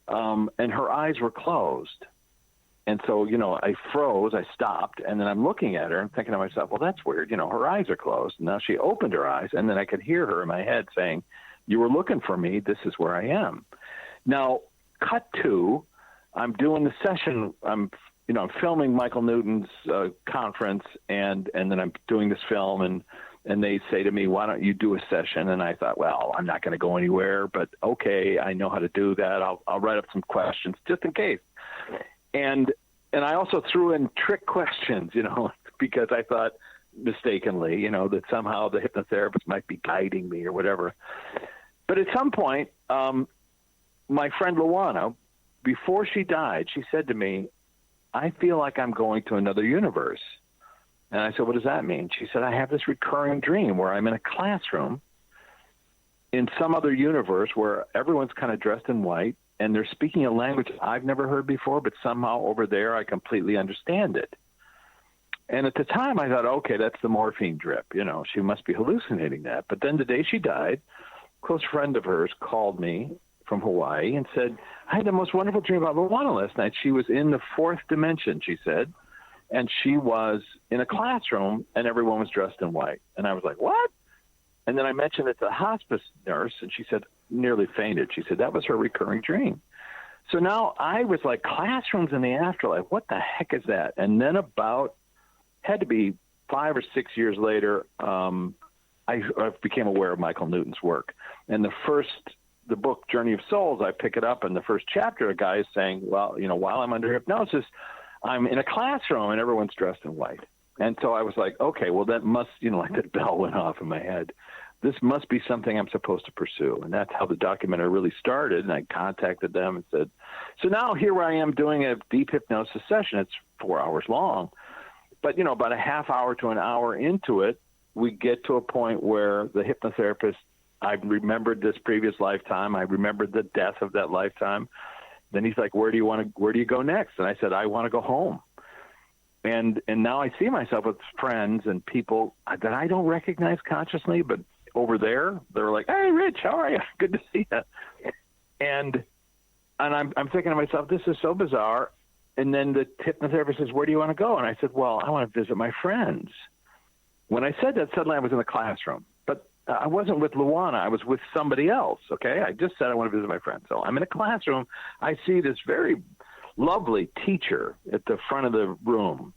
and her eyes were closed. And so, I froze, I stopped, and then I'm looking at her and thinking to myself, well, that's weird. Her eyes are closed. And now she opened her eyes, and then I could hear her in my head saying, you were looking for me. This is where I am. Now, cut to, I'm doing the session. I'm filming Michael Newton's conference, and then I'm doing this film, and they say to me, why don't you do a session? And I thought, well, I'm not going to go anywhere, but okay, I know how to do that. I'll write up some questions just in case. And I also threw in trick questions, because I thought mistakenly, that somehow the hypnotherapist might be guiding me or whatever. But at some point, my friend Luana, before she died, she said to me, I feel like I'm going to another universe. And I said, what does that mean? She said, I have this recurring dream where I'm in a classroom in some other universe where everyone's kind of dressed in white, and they're speaking a language I've never heard before, but somehow over there I completely understand it. And at the time I thought, okay, that's the morphine drip. She must be hallucinating that. But then the day she died, a close friend of hers called me from Hawaii and said, I had the most wonderful dream about Luana last night. She was in the fourth dimension, she said, and she was in a classroom and everyone was dressed in white. And I was like, what? And then I mentioned it to the hospice nurse, and she said, nearly fainted. She said that was her recurring dream. So now I was like, classrooms in the afterlife, what the heck is that? And then had to be 5 or 6 years later, I became aware of Michael Newton's work. And the book Journey of Souls, I pick it up, and the first chapter, a guy is saying, well, while I'm under hypnosis, I'm in a classroom and everyone's dressed in white. And so I was like, okay, well, that must, like that bell went off in my head. This must be something I'm supposed to pursue. And that's how the documentary really started. And I contacted them and said, so now here I am doing a deep hypnosis session. It's 4 hours long. But, about a half hour to an hour into it, we get to a point where the hypnotherapist, I remembered this previous lifetime. I remembered the death of that lifetime. Then he's like, where do you go next? And I said, I want to go home. And now I see myself with friends and people that I don't recognize consciously, but over there, they're like, hey, Rich, how are you? Good to see you. And I'm thinking to myself, this is so bizarre. And then the hypnotherapist says, where do you want to go? And I said, well, I want to visit my friends. When I said that, suddenly I was in the classroom. But I wasn't with Luana. I was with somebody else, okay? I just said I want to visit my friends. So I'm in a classroom. I see this very lovely teacher at the front of the room,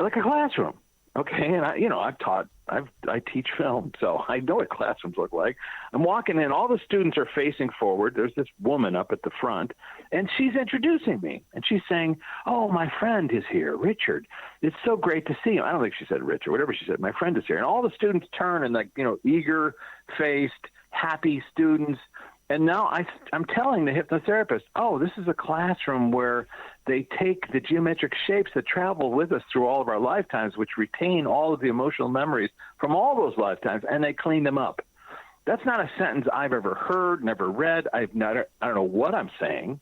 like a classroom, okay? And I teach film, so I know what classrooms look like. I'm walking in. All the students are facing forward. There's this woman up at the front, and she's introducing me. And she's saying, oh, my friend is here, Richard. It's so great to see him. I don't think she said Richard, whatever she said. My friend is here. And all the students turn and, eager-faced, happy students. And now I'm telling the hypnotherapist, oh, this is a classroom where they take the geometric shapes that travel with us through all of our lifetimes, which retain all of the emotional memories from all those lifetimes, and they clean them up. That's not a sentence I've ever heard, never read. I don't know what I'm saying,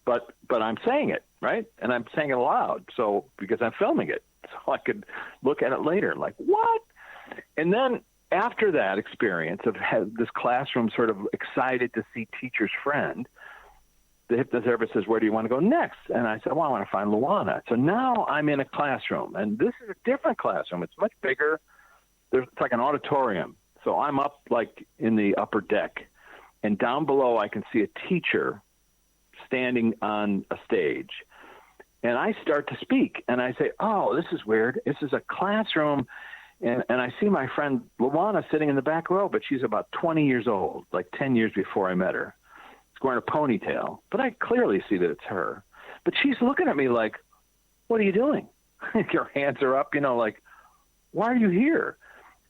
but I'm saying it, right? And I'm saying it aloud, so because I'm filming it, so I could look at it later. Like, what? And then after that experience of this classroom sort of excited to see teacher's friend, the hypnotherapist says, where do you want to go next? And I said, well, I want to find Luana. So now I'm in a classroom, and this is a different classroom. It's much bigger. It's like an auditorium. So I'm up like in the upper deck, and down below I can see a teacher standing on a stage. And I start to speak, and I say, oh, this is weird. This is a classroom. And I see my friend Luana sitting in the back row, but she's about 20 years old, like 10 years before I met her. She's wearing a ponytail, but I clearly see that it's her. But she's looking at me like, what are you doing? Her hands are up, like, why are you here?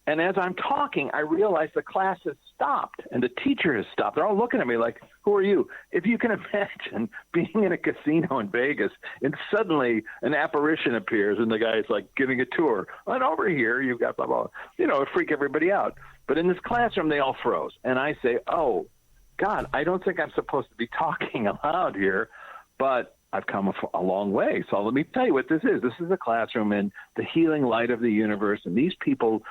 And as I'm talking, I realize the class has stopped and the teacher has stopped. They're all looking at me like, who are you? If you can imagine being in a casino in Vegas and suddenly an apparition appears and the guy's like giving a tour. And over here, you've got blah, blah, it freak everybody out. But in this classroom, they all froze. And I say, oh, God, I don't think I'm supposed to be talking aloud here, but I've come a long way. So let me tell you what this is. This is a classroom in the healing light of the universe. And these people,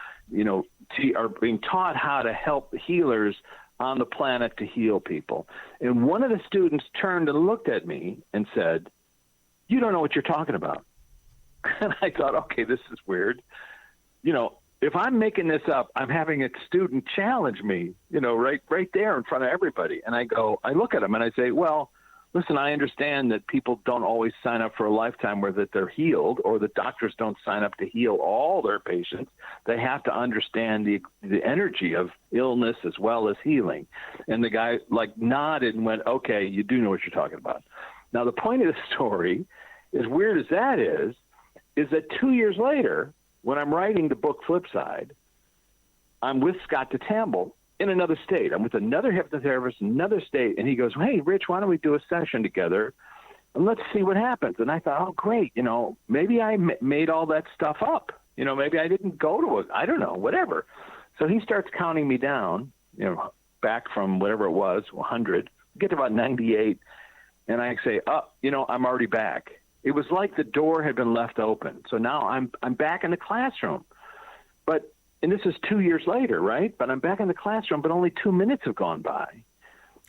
are being taught how to help healers on the planet to heal people. And one of the students turned and looked at me and said, you don't know what you're talking about. And I thought, okay, this is weird. If I'm making this up, I'm having a student challenge me, right there in front of everybody. And I look at him and I say, well, listen, I understand that people don't always sign up for a lifetime where that they're healed, or the doctors don't sign up to heal all their patients. They have to understand the energy of illness as well as healing. And the guy nodded and went, okay, you do know what you're talking about. Now, the point of the story, as weird as that is that 2 years later, when I'm writing the book Flipside, I'm with Scott DeTamble in another state. I'm with another hypnotherapist, another state. And he goes, hey, Rich, why don't we do a session together and let's see what happens? And I thought, oh, great. Maybe I made all that stuff up. Maybe I didn't go to it. I don't know, whatever. So he starts counting me down, back from whatever it was, 100, get to about 98. And I say, I'm already back. It was like the door had been left open. So now I'm back in the classroom. And this is 2 years later, right? But I'm back in the classroom, but only 2 minutes have gone by.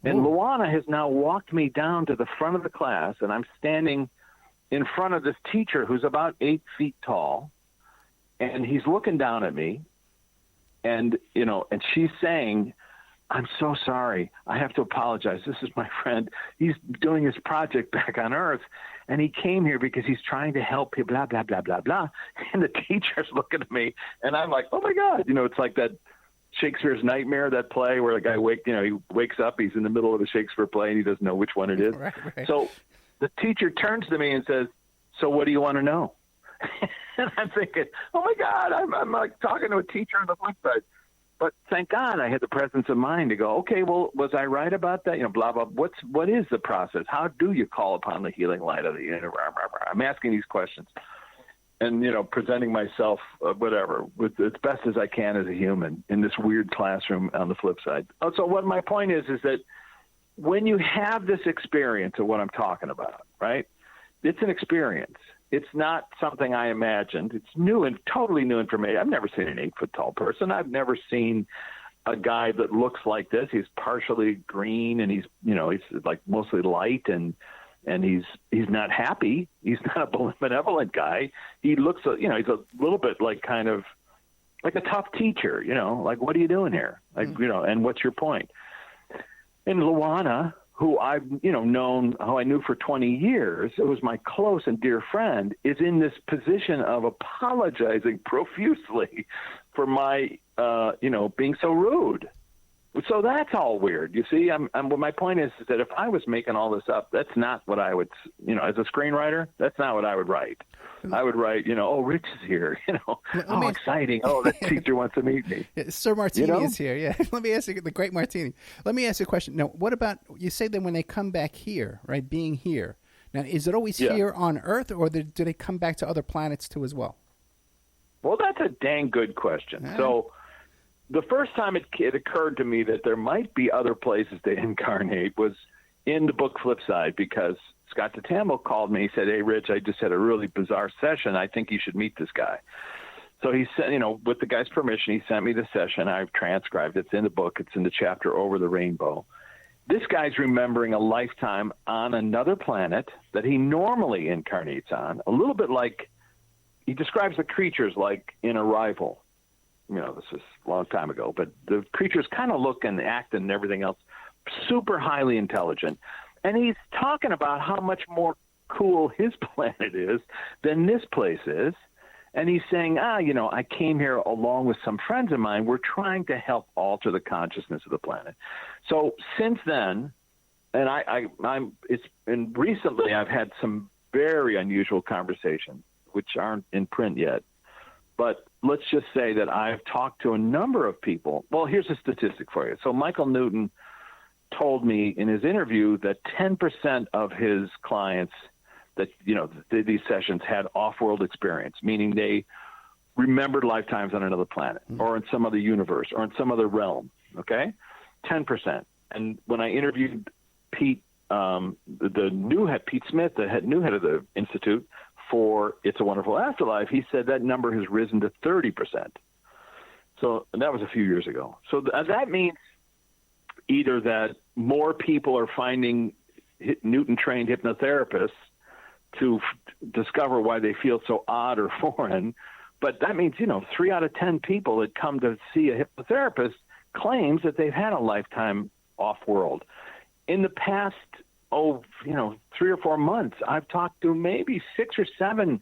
And Luana has now walked me down to the front of the class, and I'm standing in front of this teacher who's about 8 feet tall, and he's looking down at me, and she's saying, I'm so sorry. I have to apologize. This is my friend. He's doing his project back on Earth, and he came here because he's trying to help people, blah, blah, blah, blah, blah. And the teacher's looking at me, and I'm like, oh, my God. It's like that Shakespeare's Nightmare, that play where the guy he wakes up, he's in the middle of a Shakespeare play, and he doesn't know which one it is. Right. So the teacher turns to me and says, so what do you want to know? And I'm thinking, oh, my God, I'm like talking to a teacher on the flip side. But thank God I had the presence of mind to go, okay, well, was I right about that? Blah, blah. What is the process? How do you call upon the healing light of the universe? I'm asking these questions and, presenting myself, whatever, with as best as I can as a human in this weird classroom on the flip side. So what my point is that when you have this experience of what I'm talking about, right, it's an experience. It's not something I imagined. It's new and totally new information. I've never seen an 8-foot-tall person. I've never seen a guy that looks like this. He's partially green, and he's like mostly light, and he's not happy. He's not a benevolent guy. He looks, he's a little bit like kind of like a tough teacher. Like, what are you doing here? Like, and what's your point? And Luana, who I've, known, who I knew for 20 years, it was my close and dear friend, is in this position of apologizing profusely for my, being so rude. So that's all weird. You see, what my point is that if I was making all this up, that's not what I would, as a screenwriter, that's not what I would write. I would write, oh, Rich is here, how exciting. Oh, that teacher wants to meet me. Sir Martini is here. Yeah. Let me ask you, the great Martini. Let me ask you a question. Now, what about, you say that when they come back here, right, being here, now, is it always here on Earth, or do they come back to other planets too as well? Well, that's a dang good question. So, the first time it occurred to me that there might be other places to incarnate was in the book Flipside, because Scott DeTambo called me. He said, "Hey, Rich, I just had a really bizarre session. I think you should meet this guy." So he said, with the guy's permission, he sent me the session. I've transcribed it. It's in the book. It's in the chapter Over the Rainbow. This guy's remembering a lifetime on another planet that he normally incarnates on, a little bit like he describes the creatures like in Arrival. This is a long time ago, but the creatures kind of look and act and everything else super highly intelligent. And he's talking about how much more cool his planet is than this place is. And he's saying, I came here along with some friends of mine. We're trying to help alter the consciousness of the planet. So since then, and recently I've had some very unusual conversations, which aren't in print yet. But let's just say that I've talked to a number of people. Well, here's a statistic for you. So Michael Newton told me in his interview that 10% of his clients that, these sessions had off-world experience, meaning they remembered lifetimes on another planet or in some other universe or in some other realm, okay? 10%. And when I interviewed Pete, Pete Smith, the new head of the Institute for It's a Wonderful Afterlife, he said that number has risen to 30%. So that was a few years ago. So that means either that more people are finding Newton-trained hypnotherapists to discover why they feel so odd or foreign. But that means, 3 out of 10 people that come to see a hypnotherapist claims that they've had a lifetime off-world. In the past, 3 or 4 months, I've talked to maybe 6 or 7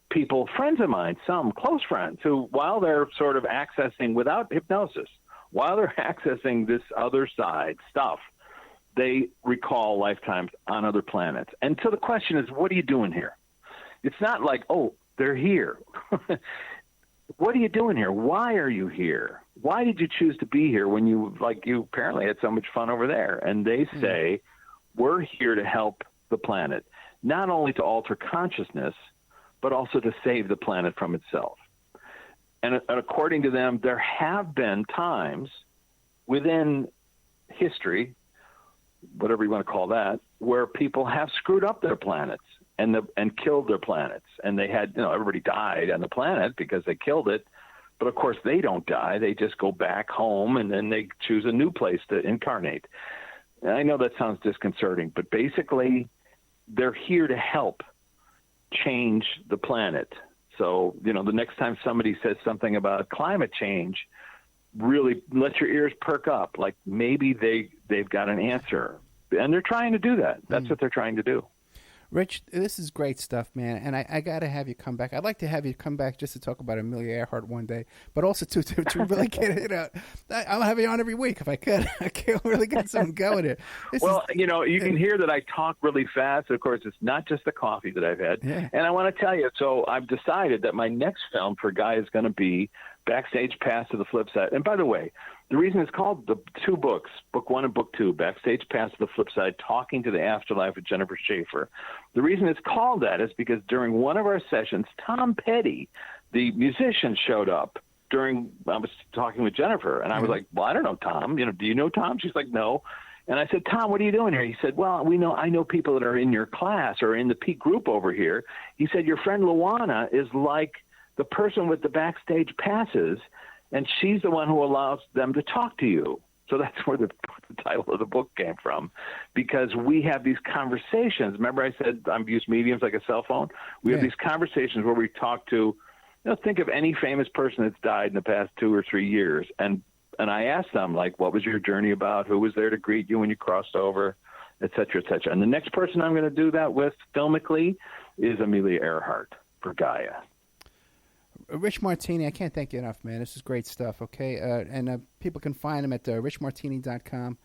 people, friends of mine, some close friends, who, while they're sort of accessing, without hypnosis, while they're accessing this other side stuff, they recall lifetimes on other planets. And so the question is, what are you doing here? It's not like, oh, they're here. What are you doing here? Why are you here? Why did you choose to be here when you apparently had so much fun over there? And they say, we're here to help the planet, not only to alter consciousness, but also to save the planet from itself. And according to them, there have been times within history, whatever you want to call that, where people have screwed up their planets and killed their planets. And they had, everybody died on the planet because they killed it. But of course they don't die. They just go back home and then they choose a new place to incarnate. And I know that sounds disconcerting, but basically they're here to help change the planet. So, the next time somebody says something about climate change, really let your ears perk up. Like maybe they've got an answer, and they're trying to do that. That's what they're trying to do. Rich, this is great stuff, man, and I got to have you come back. I'd like to have you come back just to talk about Amelia Earhart one day, but also to really get it out. I'll have you on every week if I could. I can't really get something going here. You can hear that I talk really fast. Of course, it's not just the coffee that I've had. Yeah. And I want to tell you, so I've decided that my next film for Guy is going to be Backstage Pass to the Flip Side. And by the way, the reason it's called the 2 books, Book 1 and Book 2, Backstage Pass to the Flip Side, Talking to the Afterlife with Jennifer Schaefer. The reason it's called that is because during one of our sessions, Tom Petty, the musician, showed up I was talking with Jennifer, and I was like, well, I don't know Tom. Do you know Tom? She's like, no. And I said, Tom, what are you doing here? He said, well, I know people that are in your class or in the Peak group over here. He said, your friend Luana is like the person with the backstage passes, and she's the one who allows them to talk to you. So that's where the title of the book came from, because we have these conversations. Remember I said I've used mediums like a cell phone? We have these conversations where we talk to, think of any famous person that's died in the past 2 or 3 years, and I asked them, like, what was your journey about? Who was there to greet you when you crossed over, et cetera, et cetera. And the next person I'm going to do that with filmically is Amelia Earhart for Gaia. Rich Martini, I can't thank you enough, man. This is great stuff, okay? And people can find him at richmartini.com.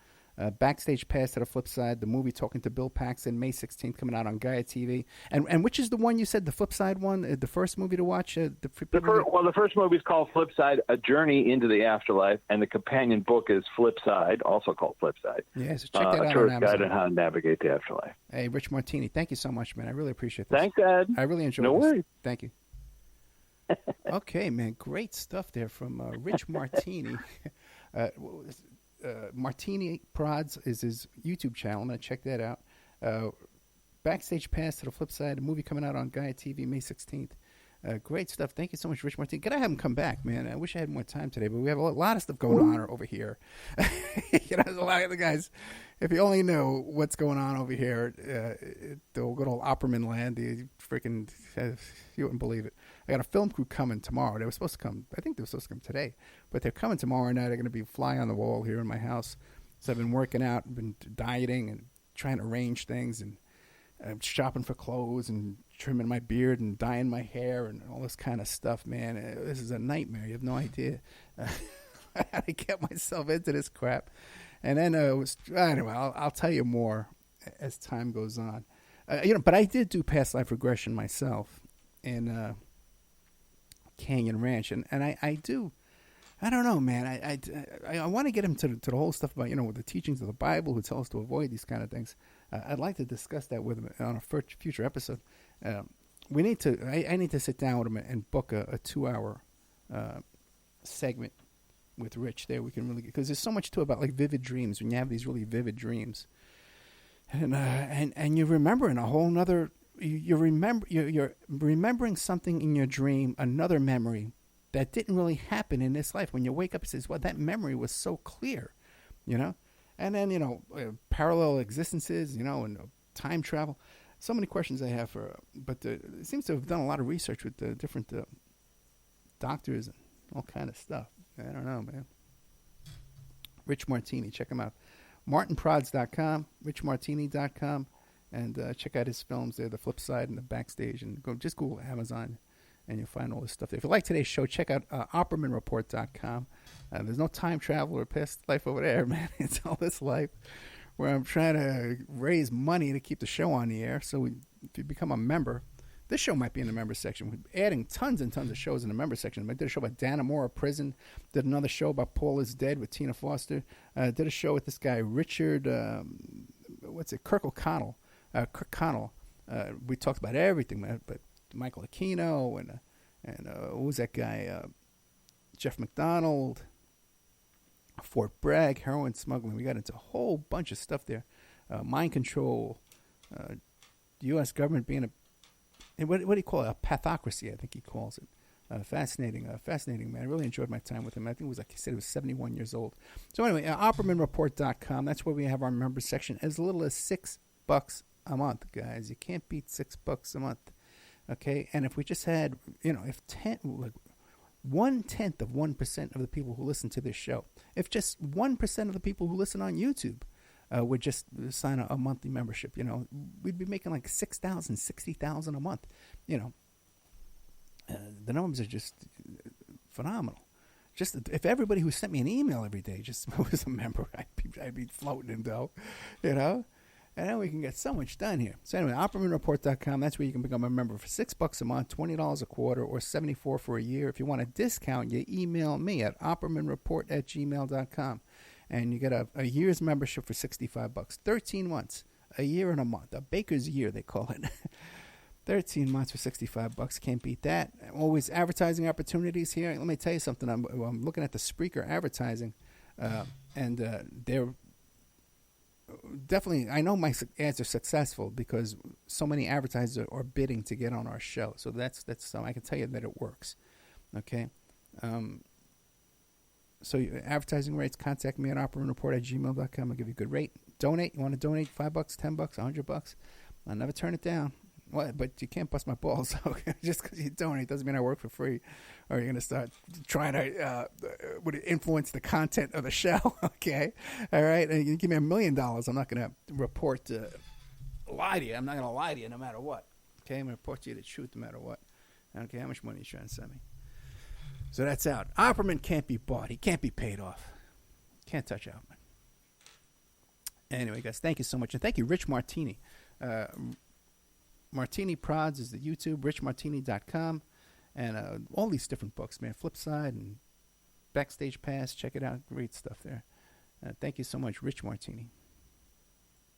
Backstage Pass to the Flip Side, the movie Talking to Bill Paxton, May 16th, coming out on Gaia TV. And which is the one you said, the Flip Side one, the first movie to watch? The first movie is called Flip Side, A Journey into the Afterlife, and the companion book is Flip Side, also called Flip Side. Yeah, so check that out. A tourist guide on how to navigate the afterlife. Hey, Rich Martini, thank you so much, man. I really appreciate this. Thanks, Ed. I really enjoyed this. No worries. Thank you. Okay, man, great stuff there from Rich Martini. Martini Prods is his YouTube channel. I'm going to check that out. Backstage Pass to the Flip Side, a movie coming out on Gaia TV May 16th. Great stuff. Thank you so much, Rich Martin. Gotta have him come back, man. I wish I had more time today, but we have a lot of stuff going on over here. There's a lot of the guys. If you only knew what's going on over here, the good old Opperman land, you wouldn't believe it. I got a film crew coming tomorrow. They were supposed to come. I think they were supposed to come today, but they're coming tomorrow night. They're going to be fly on the wall here in my house. So I've been working out, been dieting, and trying to arrange things, and shopping for clothes, and trimming my beard, and dyeing my hair, and all this kind of stuff, man. This is a nightmare. You have no idea how to get myself into this crap. And then anyway, I'll tell you more as time goes on. But I did do past life regression myself in Canyon Ranch, and I do. I don't know, man. I want to get him to the whole stuff about with the teachings of the Bible, who tell us to avoid these kind of things. I'd like to discuss that with him on a future episode. We need to. I need to sit down with him and book a 2-hour segment with Rich. There, we can really, because there's so much to it about like vivid dreams. When you have these really vivid dreams, and you're remembering a whole nother. You're remembering something in your dream, another memory that didn't really happen in this life. When you wake up, it says, "Well, that memory was so clear," And then parallel existences, and time travel. So many questions I have but it seems to have done a lot of research with the different doctors and all kind of stuff. I don't know, man. Rich Martini, check him out. MartinProds.com, RichMartini.com, and check out his films there, The Flip Side and The Backstage, and just Google Amazon, and you'll find all this stuff there. If you like today's show, check out OppermanReport.com. There's no time travel or past life over there, man. It's all this life where I'm trying to raise money to keep the show on the air. So if you become a member, this show might be in the member section. We're adding tons and tons of shows in the member section. I did a show about Dannemora Prison. Did another show about Paul is Dead with Tina Foster. Did a show with this guy, Richard, Kirk O'Connell. Kirk Connell. We talked about everything, but Michael Aquino and who was that guy? Jeff McDonald. Fort Bragg, heroin smuggling. We got into a whole bunch of stuff there. Mind control, the U.S. government being what do you call it? A pathocracy, I think he calls it. Fascinating, man. I really enjoyed my time with him. I think it was like he said he was 71 years old. So anyway, OppermanReport.com. That's where we have our member section. As little as $6 a month, guys. You can't beat $6 a month. Okay, and if we just had, if 1/10 of 1% of the people who listen to this show, if just 1% of the people who listen on YouTube would just sign a monthly membership, we'd be making like $6,000, $60,000 a month. The numbers are just phenomenal. Just if everybody who sent me an email every day just was a member, I'd be floating in dough, And then we can get so much done here. So anyway, OppermanReport.com, that's where you can become a member for $6 a month, $20 a quarter, or $74 for a year. If you want a discount, you email me at oppermanreport@gmail.com. And you get a year's membership for $65. 13 months, a year and a month, a baker's year, they call it. 13 months for $65. Can't beat that. Always advertising opportunities here. Let me tell you something. I'm looking at the Spreaker advertising, and they're definitely, I know my ads are successful because so many advertisers are bidding to get on our show. So that's I can tell you that it works. Okay. So advertising rates, contact me at oppermanreport@gmail.com. I'll give you a good rate. Donate. You want to donate $5, $10, $100? I'll never turn it down. Well, but you can't bust my balls. Okay? Just because you donate doesn't mean I work for free, or you're going to start trying to influence the content of the show. Okay, all right. And you give me $1 million, I'm not going to lie to you. I'm not going to lie to you no matter what. Okay, I'm going to report to you the truth no matter what. I don't care how much money you're trying to send me. So that's out. Opperman can't be bought. He can't be paid off. Can't touch Opperman. Anyway, guys, thank you so much, and thank you, Rich Martini. Martini Prods is the YouTube, richmartini.com, and all these different books, man. Flipside and Backstage Pass. Check it out. Great stuff there. Thank you so much, Rich Martini.